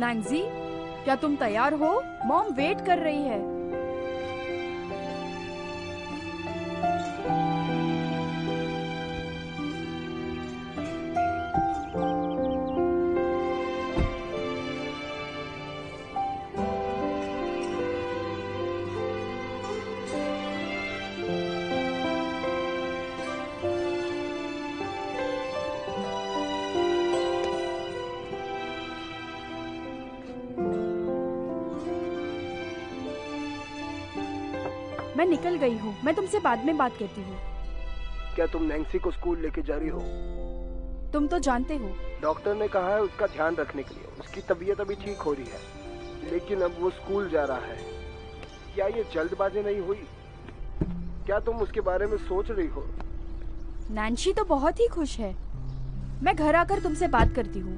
Nancy, क्या तुम तैयार हो? मॉम वेट कर रही है। मैं निकल गई हूँ, मैं तुमसे बाद में बात करती हूँ। क्या तुम नैन्सी को स्कूल लेके जा रही हो? तुम तो जानते हो, डॉक्टर ने कहा है उसका ध्यान रखने के लिए। उसकी तबीयत अभी ठीक हो रही है, लेकिन अब वो स्कूल जा रहा है। क्या ये जल्दबाजी नहीं हुई? क्या तुम उसके बारे में सोच रही हो? नैन्सी तो बहुत ही खुश है। मैं घर आकर तुमसे बात करती हूँ।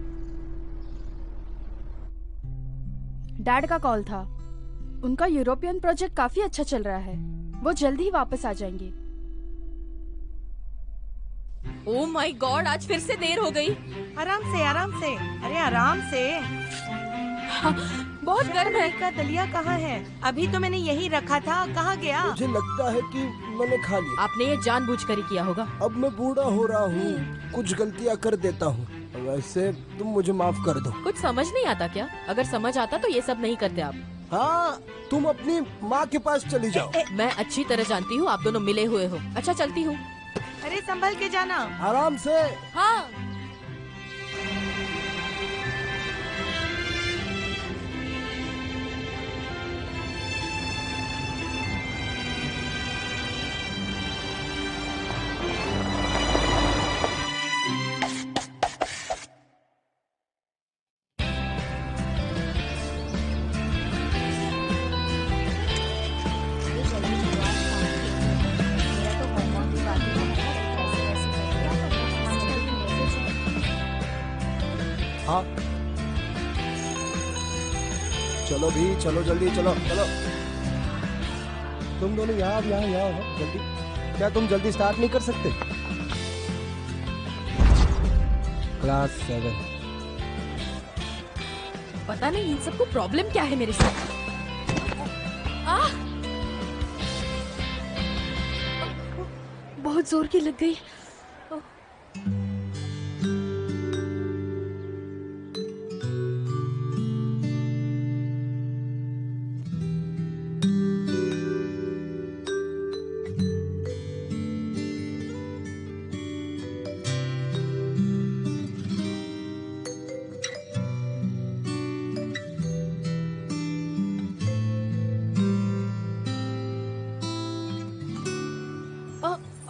डैड का कॉल था। उनका यूरोपियन प्रोजेक्ट काफी अच्छा चल रहा है। वो जल्द ही वापस आ जाएंगे। ओह माय गॉड, आज फिर से देर हो गई। आराम से, आराम से। अरे आराम से। बहुत गर्म है। का दलिया कहाँ है? अभी तो मैंने यही रखा था, कहाँ गया? मुझे लगता है कि मैंने खा लिया। आपने ये जानबूझकर ही किया होगा। अब मैं बूढ़ा हो रहा हूँ, कुछ गलतियाँ कर देता हूँ। वैसे तुम मुझे माफ कर दो। कुछ समझ नहीं आता क्या? अगर समझ आता तो ये सब नहीं करते आप। हाँ, तुम अपनी माँ के पास चली जाओ। मैं अच्छी तरह जानती हूँ आप दोनों मिले हुए हो। अच्छा चलती हूँ। अरे संभल के जाना। आराम से। हाँ। हाँ, चलो भी, चलो जल्दी, चलो चलो। तुम दोनों यहाँ जल्दी। क्या तुम जल्दी स्टार्ट नहीं कर सकते? क्लास 7। पता नहीं इन सबको प्रॉब्लम क्या है मेरे साथ। बहुत जोर की लग गई।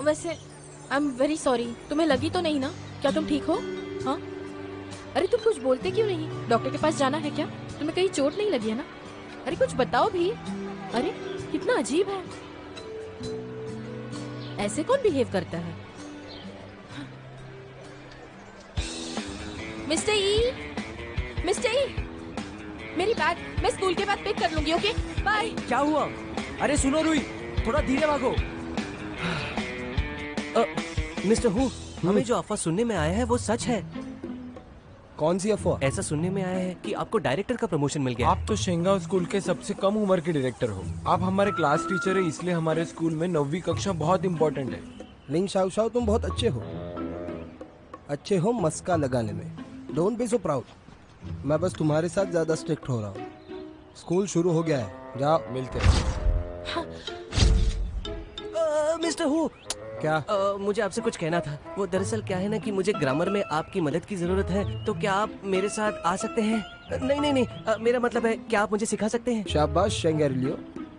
वैसे आई एम वेरी सॉरी। तुम्हें लगी तो नहीं ना? क्या तुम ठीक हो? हाँ। अरे तुम कुछ बोलते क्यों नहीं? डॉक्टर के पास जाना है क्या? तुम्हें कहीं चोट नहीं लगी है ना? अरे कुछ बताओ भी। अरे कितना अजीब है, ऐसे कौन बिहेव करता है? मिस्टर ई, मिस्टर ई, मेरी बैग मैं स्कूल के बाद पिक कर लूंगी। Okay bye. क्या हुआ? अरे सुनो रुई, थोड़ा धीरे भागो। मिस्टर हु, हमें जो अफवाह सुनने में आया है वो सच है? कौन सी अफवाह? ऐसा सुनने में आया है कि आपको डायरेक्टर का प्रमोशन मिल गया। आप तो शेंगाव स्कूल के सबसे कम उम्र के डायरेक्टर हो। आप हमारे क्लास टीचर है, इसलिए हमारे स्कूल में 9वीं कक्षा बहुत इम्पोर्टेंट है। लिंग शाओ शाओ, तुम बहुत अच्छे हो मस्का लगाने में। Don't be so proud. मैं बस तुम्हारे साथ ज्यादा स्ट्रिक्ट हो रहा हूँ। स्कूल शुरू हो गया है, जाओ मिलते हैं। मिस्टर हु, क्या? मुझे आपसे कुछ कहना था। वो दरअसल क्या है ना कि मुझे ग्रामर में आपकी मदद की जरूरत है, तो क्या आप मेरे साथ आ सकते हैं? नहीं, मेरा मतलब है क्या आप मुझे सिखा सकते हैं? शाबाश शेंगेरिलियो,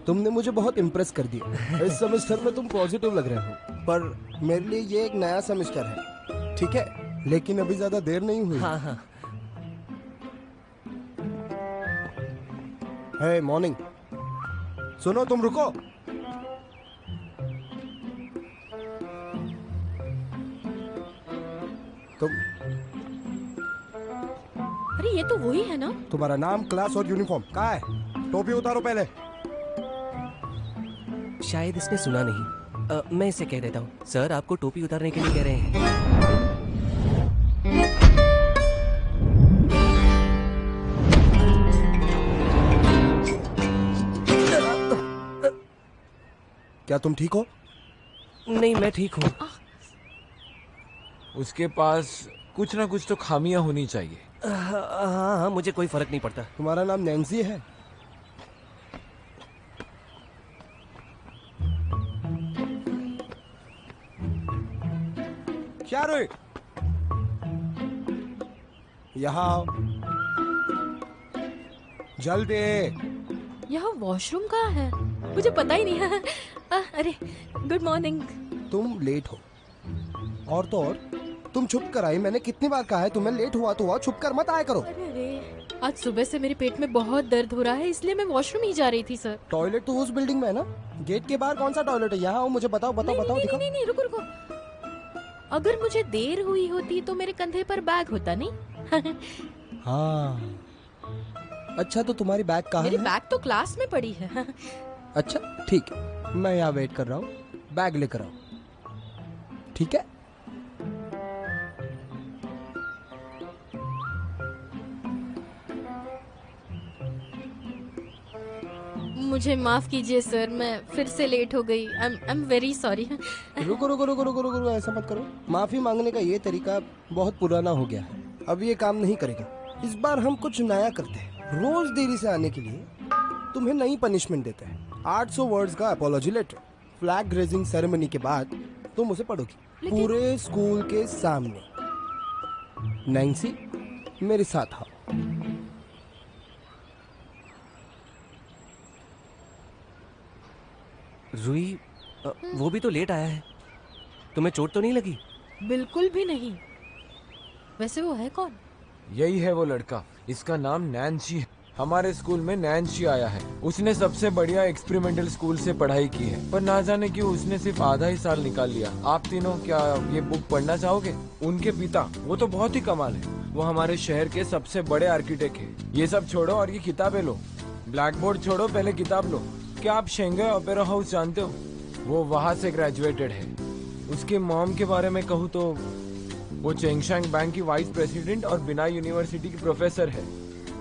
तुमने मुझे बहुत इम्प्रेस कर दिया। इस सेमेस्टर में तुम पॉजिटिव लग रहे हो, पर मेरे लिए ये एक नया सेमेस्टर है, ठीक है? लेकिन अभी ज्यादा देर नहीं हुई। हाँ। हे मॉर्निंग, सुनो, तुम रुको। तुम, अरे ये तो वही है ना? तुम्हारा नाम, क्लास और यूनिफॉर्म कहाँ है? टोपी उतारो पहले। शायद इसने सुना नहीं। मैं इसे कह देता हूँ। सर आपको टोपी उतारने के लिए कह रहे हैं। क्या तुम ठीक हो? नहीं, मैं ठीक हूँ। उसके पास कुछ ना कुछ तो खामियां होनी चाहिए। हाँ हाँ, मुझे कोई फर्क नहीं पड़ता। तुम्हारा नाम नैन्सी है? क्या रे? यहाँ आओ जल्दी। यहाँ वॉशरूम कहाँ है? मुझे पता ही नहीं है। अरे गुड मॉर्निंग। तुम लेट हो। और तो और तुम छुप कर आई। मैंने कितनी बार कहा है तुम्हें लेट हुआ तो हुआ, छुप कर मत आया करो। अरे आज सुबह से मेरे पेट में बहुत दर्द हो रहा है, इसलिए मैं वॉशरूम ही जा रही थी सर। टॉयलेट तो उस बिल्डिंग में है ना? गेट के बाहर कौन सा टॉयलेट है? यहाँ आओ, मुझे बताओ बताओ बताओ, दिखाओ। नहीं, रुको रुको। अगर मुझे देर हुई होती तो मेरे कंधे पर बैग होता नहीं। हाँ अच्छा, तो तुम्हारी बैग कहाँ मेरी है? बैग तो क्लास में पड़ी है। अच्छा ठीक है, मैं यहाँ वेट कर रहा हूँ, बैग लेकर आओ। ठीक है? मुझे माफ कीजिए सर, मैं फिर से लेट हो गई। I am very sorry. रुको रुको रुको रुको रुको, ऐसा मत करो। माफी मांगने का ये तरीका बहुत पुराना हो गया है, अब ये काम नहीं करेगा। इस बार हम कुछ नया करते हैं। रोज देरी से आने के लिए तुम्हें नई पनिशमेंट देते हैं। 800 वर्ड्स का apology letter flag raising ceremony के बाद तुम उसे पढ़ोगी पूरे स्कूल के सामने। नैन्सी मेरे साथ आओ। रूही, वो भी तो लेट आया है। तुम्हें चोट तो नहीं लगी? बिल्कुल भी नहीं। वैसे वो है कौन? यही है वो लड़का, इसका नाम नैन्सी है। हमारे स्कूल में नैन्सी आया है। उसने सबसे बढ़िया एक्सपेरिमेंटल स्कूल से पढ़ाई की है, पर ना जाने क्यों उसने सिर्फ आधा ही साल निकाल लिया। आप तीनों क्या ये बुक पढ़ना चाहोगे? उनके पिता, वो तो बहुत ही कमाल है। वो हमारे शहर के सबसे बड़े आर्किटेक्ट हैं। ये सब छोड़ो और ये किताबें लो। ब्लैक बोर्ड छोड़ो, पहले किताब लो। क्या आप शेंघाई ओपेरा हाउस जानते हो? वो वहाँ से ग्रेजुएटेड है। उसके मॉम के बारे में कहूँ तो वो चेंगशांग बैंक की वाइस प्रेसिडेंट और बिना यूनिवर्सिटी की प्रोफेसर है।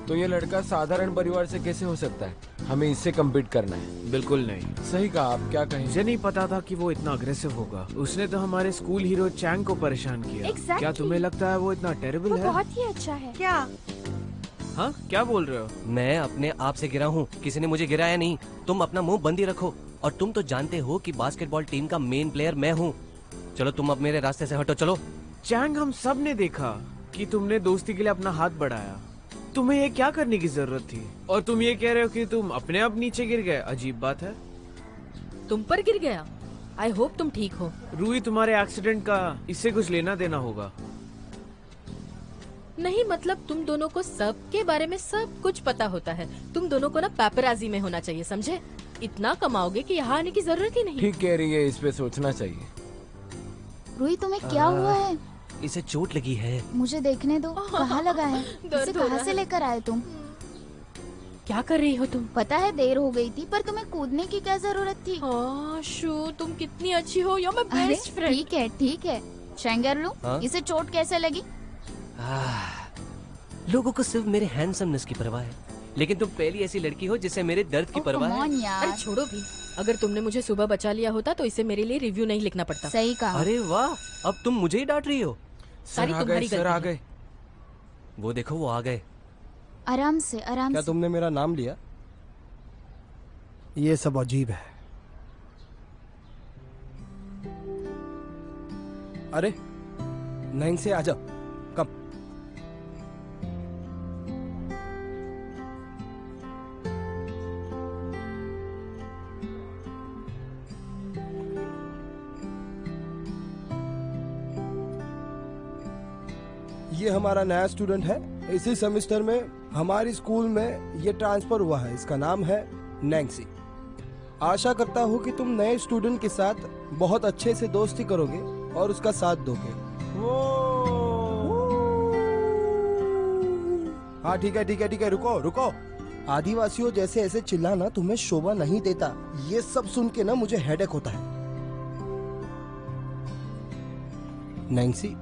तो ये लड़का साधारण परिवार से कैसे हो सकता है? हमें इससे कम्पीट करना है। बिल्कुल नहीं। सही कहा, आप क्या कहें? मुझे नहीं पता था कि वो इतना अग्रेसिव होगा। उसने तो हमारे स्कूल हीरो चैंग को परेशान किया। Exactly. क्या तुम्हें लगता है वो इतना टेरिबल वो है? बहुत ही अच्छा है। क्या? हाँ, क्या बोल रहे हो? मैं अपने आप से गिरा हूँ, किसी ने मुझे गिराया नहीं। तुम अपना मुंह बंद ही रखो। और तुम तो जानते हो कि बास्केटबॉल टीम का मेन प्लेयर मैं हूँ। चलो तुम अब मेरे रास्ते से हटो, चलो। चैंग, हम सब ने देखा कि तुमने दोस्ती के लिए अपना हाथ बढ़ाया। तुम्हें ये क्या करने की जरूरत थी? और तुम ये कह रहे हो कि तुम अपने आप नीचे गिर गए। अजीब बात है। तुम पर गिर गया? आई होप तुम ठीक हो। रूही, तुम्हारे एक्सीडेंट का इससे कुछ लेना देना होगा। नहीं, मतलब तुम दोनों को सब के बारे में सब कुछ पता होता है। तुम दोनों को ना पेपराजी में होना चाहिए, समझे? इतना कमाओगे कि यहाँ आने की जरूरत ही नहीं। ठीक कह रही है, इस पे सोचना चाहिए। रूही, तुम्हें क्या हुआ है? इसे चोट लगी है। मुझे देखने दो, कहाँ लगा है? दर्द इसे हो कहाँ रहा से है। लेकर आए तुम? क्या कर रही हो तुम? पता है देर हो गई थी, पर तुम्हें कूदने की क्या जरूरत थी? हाँ शू, तुम कितनी अच्छी हो। You're my अरे best friend। ठीक है ठीक है। शेंगरलू, हाँ? इसे चोट कैसे लगी? लोगों को सिर्फ मेरे हैंडसमनेस की परवाह है, लेकिन तुम पहली ऐसी लड़की हो जिससे मेरे दर्द की ओह, परवाह come है। on यार। अरे छोड़ो भी। अगर तुमने मुझे सुबह बचा लिया होता तो इसे मेरे लिए रिव्यू नहीं लिखना पड़ता। सही कहा। अरे वाह, अब तुम मुझे ही डांट रही हो। सारी सर आ गए, तुम्हारी सर आ गलती है। गए। वो देखो, वो आ गए। आराम से आराम क्या से। तुमने मेरा नाम लिया? ये सब अजीब है। अरे नैन्सी आ जाओ, कम। ये हमारा नया स्टूडेंट है। इसी सेमेस्टर में हमारी स्कूल में ये ट्रांसफर हुआ है। इसका नाम है नैन्सी। आशा करता हूँ कि तुम नए स्टूडेंट के साथ बहुत अच्छे से दोस्ती करोगे और उसका साथ दोगे। हाँ ठीक है ठीक है ठीक है, रुको रुको। आदिवासियों जैसे ऐसे चिल्लाना तुम्हें शोभा नहीं देता। ये सब सुन के ना मुझे हेडेक होता है। नैन्सी,